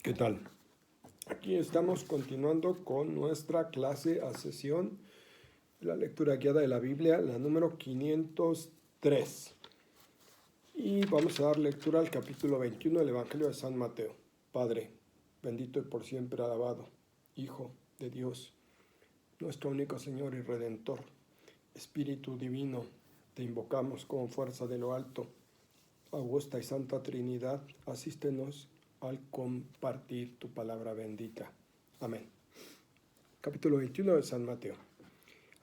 ¿Qué tal? Aquí estamos continuando con nuestra clase a sesión, la lectura guiada de la Biblia, la número 503. Y vamos a dar lectura al capítulo 21 del Evangelio de San Mateo. Padre, bendito y por siempre alabado, Hijo de Dios, nuestro único Señor y Redentor, Espíritu Divino, te invocamos con fuerza de lo alto. Augusta y Santa Trinidad, asístenos al compartir tu palabra bendita. Amén. Capítulo 21 de San Mateo.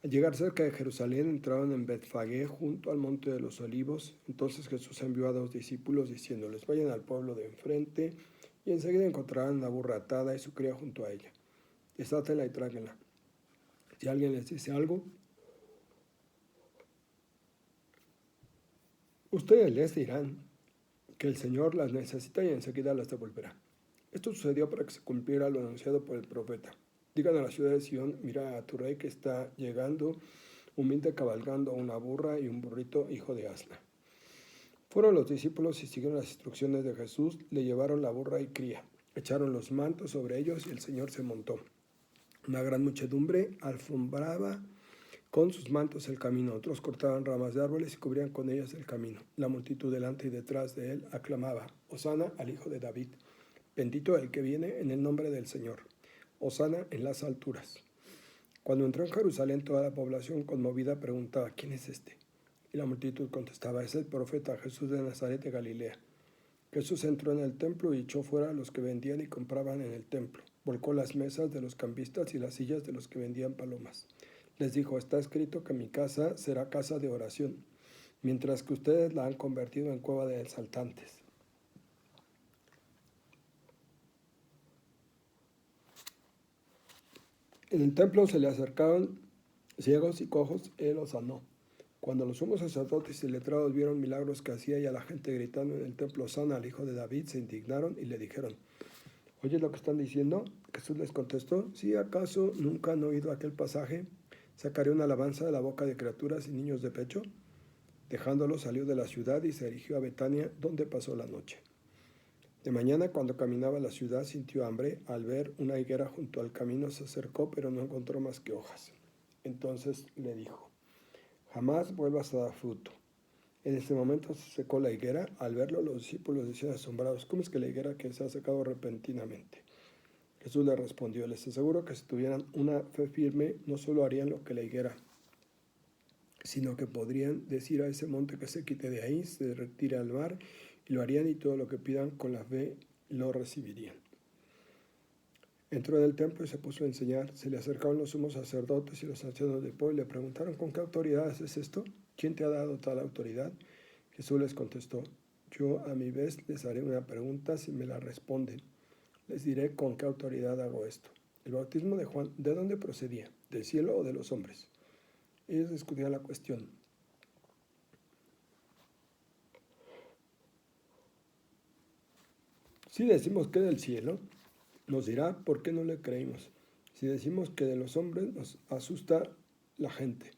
Al llegar cerca de Jerusalén, entraron en Betfagé junto al monte de los olivos. Entonces Jesús envió a 2 discípulos diciéndoles: vayan al pueblo de enfrente y enseguida encontrarán una burra atada y su cría junto a ella. Desátenla y tráiganla. Si alguien les dice algo, ustedes les dirán que el Señor las necesita y enseguida las devolverá. Esto sucedió para que se cumpliera lo anunciado por el profeta. Digan a la ciudad de Sión: mira a tu rey que está llegando, humilde, cabalgando una burra y un burrito, hijo de asna. Fueron los discípulos y siguieron las instrucciones de Jesús, le llevaron la burra y cría, echaron los mantos sobre ellos y el Señor se montó. Una gran muchedumbre alfombraba con sus mantos el camino, otros cortaban ramas de árboles y cubrían con ellas el camino. La multitud delante y detrás de él aclamaba: Hosana al Hijo de David, bendito el que viene en el nombre del Señor, Hosana en las alturas. Cuando entró en Jerusalén, toda la población conmovida preguntaba: ¿quién es este? Y la multitud contestaba: es el profeta Jesús de Nazaret de Galilea. Jesús entró en el templo y echó fuera a los que vendían y compraban en el templo. Volcó las mesas de los cambistas y las sillas de los que vendían palomas. Les dijo: está escrito que mi casa será casa de oración, mientras que ustedes la han convertido en cueva de asaltantes. En el templo se le acercaron ciegos y cojos, él los sanó. Cuando los sumos sacerdotes y letrados vieron milagros que hacía y a la gente gritando en el templo: sana al Hijo de David, se indignaron y le dijeron: ¿oyes lo que están diciendo? Jesús les contestó: ¿sí acaso nunca han oído aquel pasaje? ¿Sacaré una alabanza de la boca de criaturas y niños de pecho? Dejándolo, salió de la ciudad y se dirigió a Betania, donde pasó la noche. De mañana, cuando caminaba a la ciudad, sintió hambre. Al ver una higuera junto al camino, se acercó, pero no encontró más que hojas. Entonces le dijo: jamás vuelvas a dar fruto. En este momento se secó la higuera. Al verlo, los discípulos decían asombrados: ¿cómo es que la higuera que se ha secado repentinamente? Jesús le respondió: les aseguro que si tuvieran una fe firme, no solo harían lo que la higuera, sino que podrían decir a ese monte que se quite de ahí, se retire al mar, y lo harían, y todo lo que pidan con la fe lo recibirían. Entró en el templo y se puso a enseñar. Se le acercaron los sumos sacerdotes y los ancianos del pueblo y le preguntaron: ¿con qué autoridad haces esto? ¿Quién te ha dado tal autoridad? Jesús les contestó: yo a mi vez les haré una pregunta. Si me la responden, les diré con qué autoridad hago esto. El bautismo de Juan, ¿de dónde procedía? ¿Del cielo o de los hombres? Ellos discutían la cuestión. Si decimos que del cielo, nos dirá por qué no le creímos. Si decimos que de los hombres, nos asusta la gente,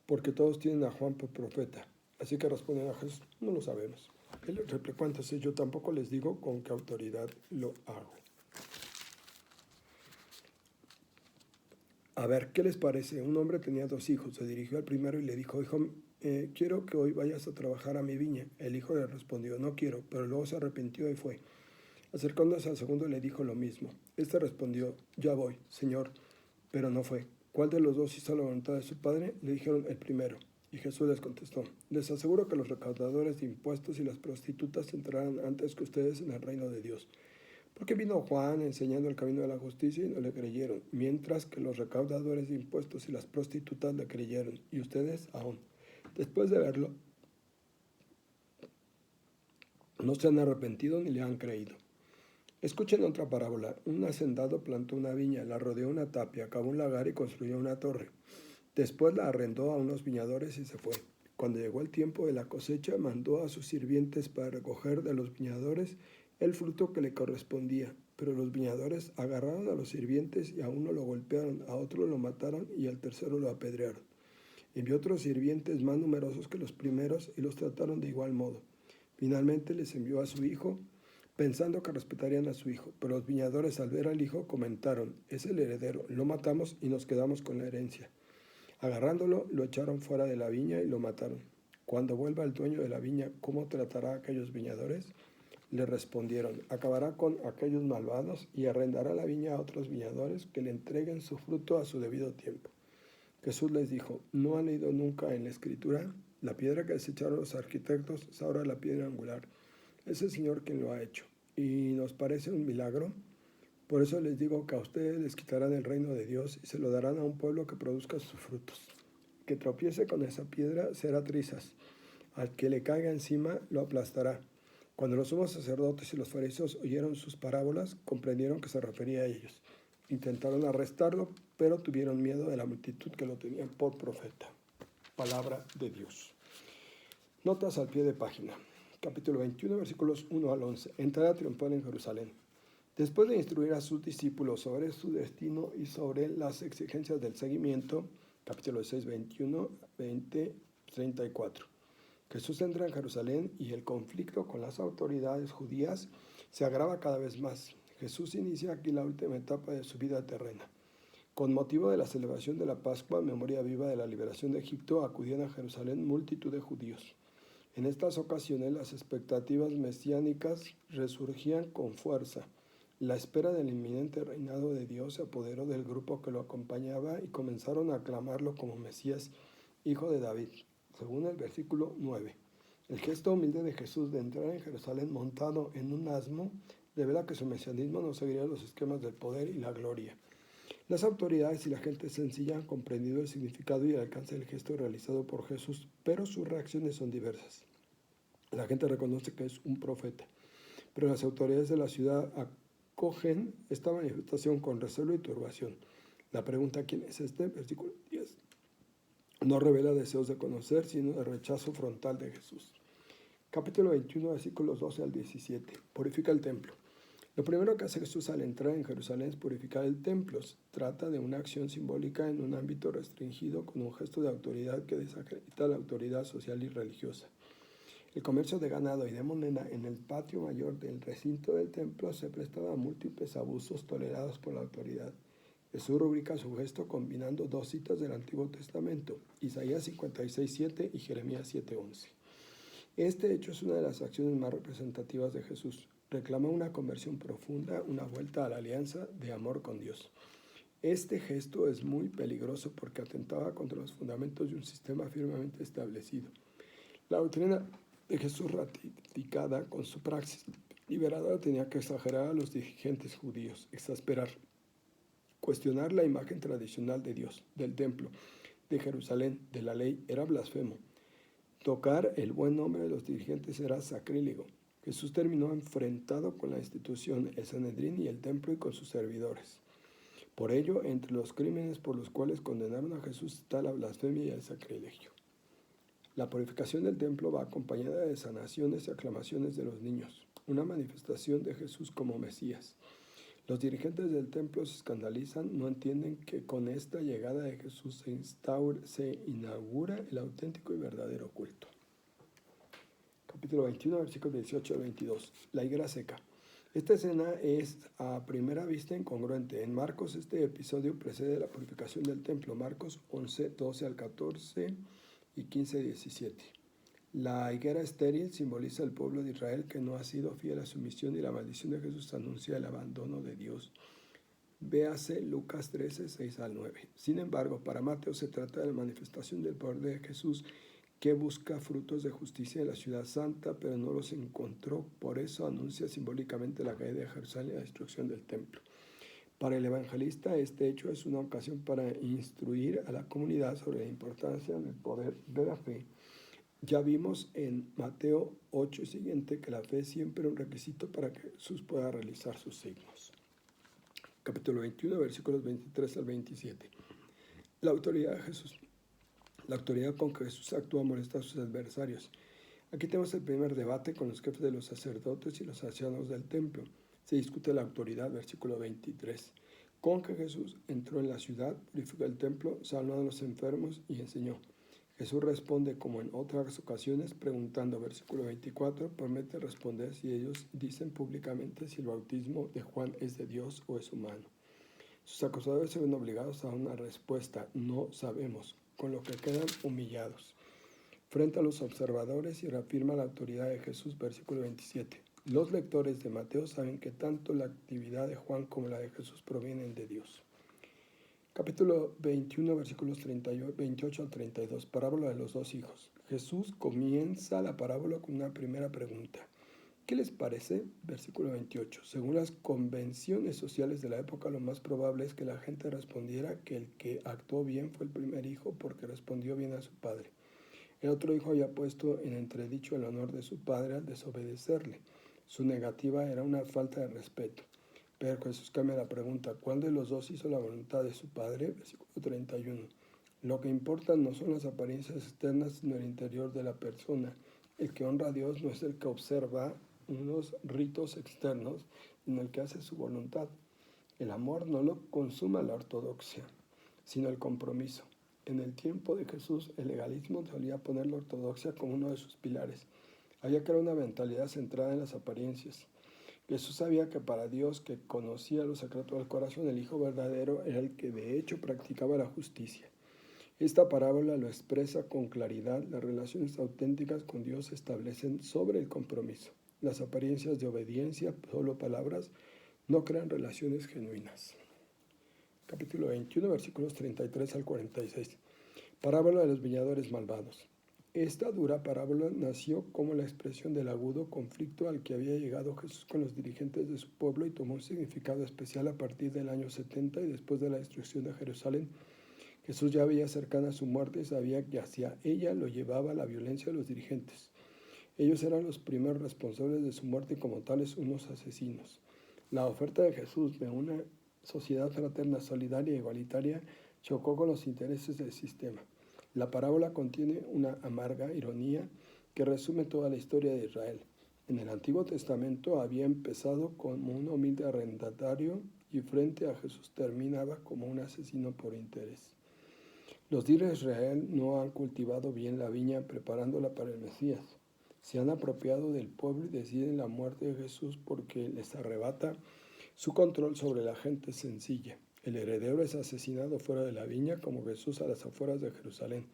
porque todos tienen a Juan por profeta. Así que responden a Jesús: no lo sabemos. Él les replicó: entonces yo tampoco les digo con qué autoridad lo hago. A ver, ¿qué les parece? Un hombre tenía 2 hijos. Se dirigió al primero y le dijo: hijo, quiero que hoy vayas a trabajar a mi viña. El hijo le respondió: no quiero, pero luego se arrepintió y fue. Acercándose al segundo le dijo lo mismo. Este respondió: ya voy, Señor, pero no fue. ¿Cuál de los dos hizo la voluntad de su padre? Le dijeron: el primero. Y Jesús les contestó: les aseguro que los recaudadores de impuestos y las prostitutas entrarán antes que ustedes en el reino de Dios. Porque vino Juan enseñando el camino de la justicia y no le creyeron, mientras que los recaudadores de impuestos y las prostitutas le creyeron, y ustedes aún, después de verlo, no se han arrepentido ni le han creído. Escuchen otra parábola. Un hacendado plantó una viña, la rodeó una tapia, cavó un lagar y construyó una torre. Después la arrendó a unos viñadores y se fue. Cuando llegó el tiempo de la cosecha, mandó a sus sirvientes para recoger de los viñadores el fruto que le correspondía. Pero los viñadores agarraron a los sirvientes y a uno lo golpearon, a otro lo mataron y al tercero lo apedrearon. Envió otros sirvientes más numerosos que los primeros y los trataron de igual modo. Finalmente les envió a su hijo, pensando que respetarían a su hijo. Pero los viñadores, al ver al hijo, comentaron: es el heredero, lo matamos y nos quedamos con la herencia. Agarrándolo, lo echaron fuera de la viña y lo mataron. Cuando vuelva el dueño de la viña, ¿cómo tratará a aquellos viñadores? Le respondieron: acabará con aquellos malvados y arrendará la viña a otros viñadores que le entreguen su fruto a su debido tiempo. Jesús les dijo: ¿no han leído nunca en la Escritura? La piedra que desecharon los arquitectos es ahora la piedra angular. Es el Señor quien lo ha hecho. ¿Y nos parece un milagro? Por eso les digo que a ustedes les quitarán el reino de Dios y se lo darán a un pueblo que produzca sus frutos. Que tropiece con esa piedra será trizas. Al que le caiga encima lo aplastará. Cuando los sumos sacerdotes y los fariseos oyeron sus parábolas, comprendieron que se refería a ellos. Intentaron arrestarlo, pero tuvieron miedo de la multitud que lo tenían por profeta. Palabra de Dios. Notas al pie de página. Capítulo 21, versículos 1 al 11. Entrada triunfal en Jerusalén. Después de instruir a sus discípulos sobre su destino y sobre las exigencias del seguimiento, capítulo 6, 21, 20, 34. Jesús entra en Jerusalén y el conflicto con las autoridades judías se agrava cada vez más. Jesús inicia aquí la última etapa de su vida terrena. Con motivo de la celebración de la Pascua, memoria viva de la liberación de Egipto, acudían a Jerusalén multitud de judíos. En estas ocasiones las expectativas mesiánicas resurgían con fuerza. La espera del inminente reinado de Dios se apoderó del grupo que lo acompañaba y comenzaron a aclamarlo como Mesías, hijo de David, según el versículo 9. El gesto humilde de Jesús de entrar en Jerusalén montado en un asno revela que su mesianismo no seguiría los esquemas del poder y la gloria. Las autoridades y la gente sencilla han comprendido el significado y el alcance del gesto realizado por Jesús, pero sus reacciones son diversas. La gente reconoce que es un profeta, pero las autoridades de la ciudad acogen esta manifestación con recelo y turbación. La pregunta ¿quién es este? Versículo 10. No revela deseos de conocer, sino de rechazo frontal de Jesús. Capítulo 21, versículos 12 al 17. Purifica el templo. Lo primero que hace Jesús al entrar en Jerusalén es purificar el templo. Se trata de una acción simbólica en un ámbito restringido con un gesto de autoridad que desacredita la autoridad social y religiosa. El comercio de ganado y de moneda en el patio mayor del recinto del templo se prestaba a múltiples abusos tolerados por la autoridad. Jesús rubrica su gesto combinando dos citas del Antiguo Testamento, Isaías 56:7 y Jeremías 7:11. Este hecho es una de las acciones más representativas de Jesús. Reclama una conversión profunda, una vuelta a la alianza de amor con Dios. Este gesto es muy peligroso porque atentaba contra los fundamentos de un sistema firmemente establecido. La doctrina de Jesús, ratificada con su praxis liberadora, tenía que exagerar a los dirigentes judíos, exasperar, cuestionar la imagen tradicional de Dios, del templo, de Jerusalén, de la ley, era blasfemo. Tocar el buen nombre de los dirigentes era sacrílego. Jesús terminó enfrentado con la institución, el Sanedrín y el templo y con sus servidores. Por ello, entre los crímenes por los cuales condenaron a Jesús está la blasfemia y el sacrilegio. La purificación del templo va acompañada de sanaciones y aclamaciones de los niños, una manifestación de Jesús como Mesías. Los dirigentes del templo se escandalizan, no entienden que con esta llegada de Jesús se inaugura el auténtico y verdadero culto. Capítulo 21, versículos 18 al 22. La higuera seca. Esta escena es a primera vista incongruente. En Marcos este episodio precede la purificación del templo. Marcos 11, 12 al 14 y 15, 17. La higuera estéril simboliza el pueblo de Israel que no ha sido fiel a su misión y la maldición de Jesús anuncia el abandono de Dios. Véase Lucas 13, 6 al 9. Sin embargo, para Mateo se trata de la manifestación del poder de Jesús que busca frutos de justicia en la ciudad santa, pero no los encontró. Por eso anuncia simbólicamente la caída de Jerusalén y la destrucción del templo. Para el evangelista, este hecho es una ocasión para instruir a la comunidad sobre la importancia del poder de la fe. Ya vimos en Mateo 8 y siguiente que la fe es siempre un requisito para que Jesús pueda realizar sus signos. Capítulo 21, versículos 23 al 27. La autoridad de Jesús. La autoridad con que Jesús actúa molesta a sus adversarios. Aquí tenemos el primer debate con los jefes de los sacerdotes y los ancianos del templo. Se discute la autoridad, versículo 23. Con que Jesús entró en la ciudad, purificó el templo, sanó a los enfermos y enseñó. Jesús responde como en otras ocasiones preguntando, versículo 24, promete responder si ellos dicen públicamente si el bautismo de Juan es de Dios o es humano. Sus acusadores se ven obligados a una respuesta, no sabemos, con lo que quedan humillados frente a los observadores y reafirma la autoridad de Jesús, versículo 27. Los lectores de Mateo saben que tanto la actividad de Juan como la de Jesús provienen de Dios. Capítulo 21, versículos 28 al 32, parábola de los dos hijos. Jesús comienza la parábola con una primera pregunta. ¿Qué les parece? Versículo 28. Según las convenciones sociales de la época, lo más probable es que la gente respondiera que el que actuó bien fue el primer hijo porque respondió bien a su padre. El otro hijo había puesto en entredicho el honor de su padre al desobedecerle. Su negativa era una falta de respeto. Pero Jesús cambia la pregunta, ¿cuál de los dos hizo la voluntad de su padre? Versículo 31. Lo que importa no son las apariencias externas, sino el interior de la persona. El que honra a Dios no es el que observa unos ritos externos, sino el que hace su voluntad. El amor no lo consuma la ortodoxia, sino el compromiso. En el tiempo de Jesús, el legalismo solía poner la ortodoxia como uno de sus pilares. Había creado una mentalidad centrada en las apariencias. Jesús sabía que para Dios, que conocía los secretos del corazón, el Hijo verdadero era el que de hecho practicaba la justicia. Esta parábola lo expresa con claridad. Las relaciones auténticas con Dios se establecen sobre el compromiso. Las apariencias de obediencia, solo palabras, no crean relaciones genuinas. Capítulo 21, versículos 33 al 46. Parábola de los viñadores malvados. Esta dura parábola nació como la expresión del agudo conflicto al que había llegado Jesús con los dirigentes de su pueblo y tomó un significado especial a partir del año 70 y después de la destrucción de Jerusalén. Jesús ya veía cercana su muerte y sabía que hacia ella lo llevaba la violencia de los dirigentes. Ellos eran los primeros responsables de su muerte y como tales unos asesinos. La oferta de Jesús de una sociedad fraterna, solidaria e igualitaria chocó con los intereses del sistema. La parábola contiene una amarga ironía que resume toda la historia de Israel. En el Antiguo Testamento había empezado como un humilde arrendatario y frente a Jesús terminaba como un asesino por interés. Los líderes de Israel no han cultivado bien la viña preparándola para el Mesías. Se han apropiado del pueblo y deciden la muerte de Jesús porque les arrebata su control sobre la gente sencilla. El heredero es asesinado fuera de la viña como Jesús a las afueras de Jerusalén.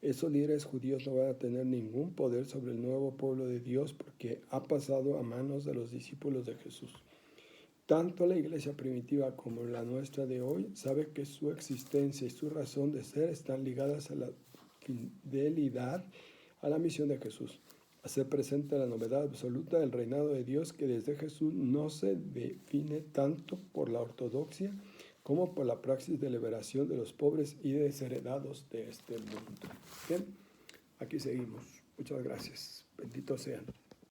Esos líderes judíos no van a tener ningún poder sobre el nuevo pueblo de Dios porque ha pasado a manos de los discípulos de Jesús. Tanto la iglesia primitiva como la nuestra de hoy sabe que su existencia y su razón de ser están ligadas a la fidelidad a la misión de Jesús. Hacer presente la novedad absoluta del reinado de Dios que desde Jesús no se define tanto por la ortodoxia como por la praxis de liberación de los pobres y desheredados de este mundo. Bien, aquí seguimos. Muchas gracias. Benditos sean.